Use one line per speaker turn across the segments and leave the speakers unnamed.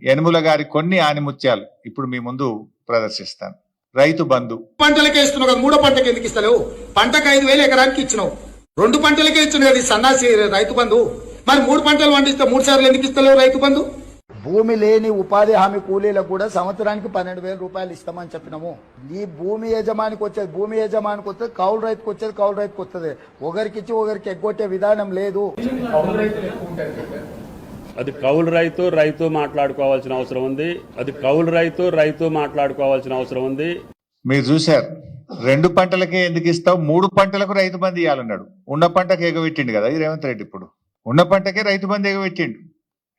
యనుమల గారి కొన్ని ఆనిముత్యాలు ఇప్పుడు మీ ముందు ప్రదర్శిస్తాను. రైతు బంధు
పంటలకే ఇస్తున్నావు కదా, మూడో పంటకి ఎందుకు ఇస్తలేవు? పంటకు 5,000 ఎకరానికి ఇచ్చినావు, 2 పంటలకే ఇచ్చిన కదా సన్నాసి రైతు బంధు. మరి 3 పంటలు పండిస్తే 3 సార్లు ఎందుకు ఇస్తలేవు రైతు బంధు?
భూమి లేని ఉపాధి హామీ కూలీలకు కూడా సంవత్సరానికి 12,000 రూపాయలు ఇస్తామని చెప్పినాము. ఈ భూమి యజమానికి వస్తుంది, కౌలు రైతుకు వచ్చేది కౌలు రైతుకు వస్తుంది. ఒకరికిచ్చి ఒకరికి ఎగ్గొట్టే విధానం లేదు.
అది కౌలు రైతు మాట్లాడుకోవాల్సిన అవసరం ఉంది.
మీరు చూశారు, 2 పంటలకే ఎందుకు ఇస్తావు, 3 పంటలకు రైతు బంధు ఇవ్వాలన్నాడు. ఉన్న పంటకు ఎగబెట్టిండు కదా ఈ రేవంత్ రెడ్డి. ఇప్పుడు ఉన్న పంటకే రైతు బంధు ఎగబెట్టిండు.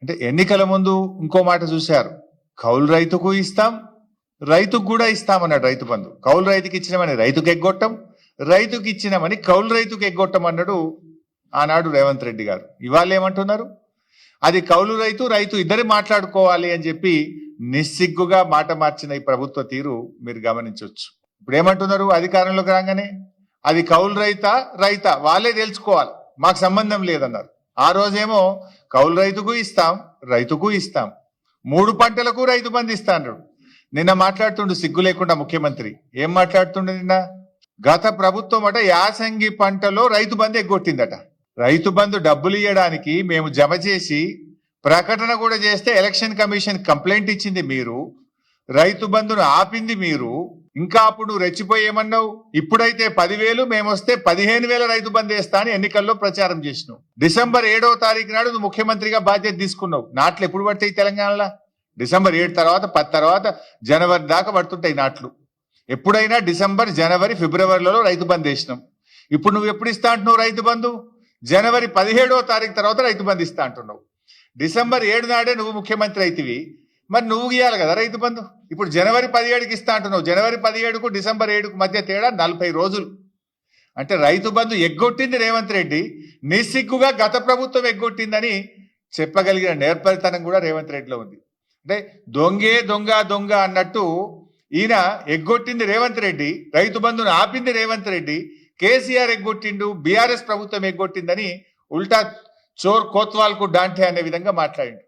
అంటే ఎన్నికల ముందు ఇంకో మాట చూశారు, కౌలు రైతుకు ఇస్తాం, రైతుకు కూడా ఇస్తామన్నాడు రైతు బంధు. కౌలు రైతుకి ఇచ్చినామని రైతుకు ఎగ్గొట్టం, రైతుకి ఇచ్చినామని కౌలు రైతుకు ఎగ్గొట్టం అన్నాడు ఆనాడు రేవంత్ రెడ్డి గారు. ఇవాళ ఏమంటున్నారు, అది కౌలు రైతు ఇద్దరు మాట్లాడుకోవాలి అని చెప్పి నిస్సిగ్గుగా మాట మార్చిన ఈ ప్రభుత్వ తీరు మీరు గమనించవచ్చు. ఇప్పుడు ఏమంటున్నారు, అధికారంలోకి రాగానే అది కౌలు రైతా వాళ్ళే తెలుసుకోవాలి, మాకు సంబంధం లేదన్నారు. ఆ రోజేమో కౌలు రైతుకు ఇస్తాం, రైతుకు ఇస్తాం, 3 పంటలకు రైతు బంధు ఇస్తా అన్నాడు. నిన్న మాట్లాడుతుండు సిగ్గు లేకుండా ముఖ్యమంత్రి. ఏం మాట్లాడుతుండు నిన్న? గత ప్రభుత్వం అట యాసంగి పంటలో రైతు బంధు ఎగ్గొట్టిందట. రైతు బంధు డబ్బులు ఇవ్వడానికి మేము జమ చేసి ప్రకటన కూడా చేస్తే ఎలక్షన్ కమిషన్ కంప్లైంట్ ఇచ్చింది మీరు, రైతు బంధును ఆపింది మీరు. ఇంకా అప్పుడు రెచ్చిపోయి ఏమన్నావు, ఇప్పుడైతే 10,000 మేమొస్తే 15,000 రైతు బంధు వేస్తా అని ఎన్నికల్లో ప్రచారం చేసినావు. డిసెంబర్ 7వ తారీఖు నాడు నువ్వు ముఖ్యమంత్రిగా బాధ్యత తీసుకున్నావు. నాట్లు ఎప్పుడు పడతాయి తెలంగాణలో? డిసెంబర్ 7 తర్వాత 10 తర్వాత జనవరి దాకా పడుతుంటాయి నాట్లు. ఎప్పుడైనా డిసెంబర్, జనవరి, ఫిబ్రవరిలో రైతు బంధు వేసినాం. ఇప్పుడు నువ్వు ఎప్పుడు ఇస్తా అంటున్నావు రైతు బంధు? జనవరి 17వ తారీఖు తర్వాత రైతు బంధు ఇస్తా అంటున్నావు. డిసెంబర్ 7 నాడే నువ్వు ముఖ్యమంత్రి అయితివి, మరి నువ్వు ఇవ్వాలి కదా రైతు బంధు. ఇప్పుడు జనవరి 17కి ఇస్తా అంటున్నావు. జనవరి 17కు డిసెంబర్ 7కు మధ్య తేడా 40 రోజులు. అంటే రైతు బంధు ఎగ్గొట్టింది రేవంత్ రెడ్డి, నిస్సిగ్గుగా గత ప్రభుత్వం ఎగ్గొట్టిందని చెప్పగలిగిన నేర్పరితనం కూడా రేవంత్ రెడ్డిలో ఉంది. అంటే దొంగ అన్నట్టు ఈయన ఎగ్గొట్టింది రేవంత్ రెడ్డి, రైతు బంధును ఆపింది రేవంత్ రెడ్డి, కేసీఆర్ ఎగ్గొట్టిండు, బీఆర్ఎస్ ప్రభుత్వం ఎగ్గొట్టిందని ఉల్టా చోర్ కోత్వాల్ కు డాంటే అనే విధంగా మాట్లాడిండు.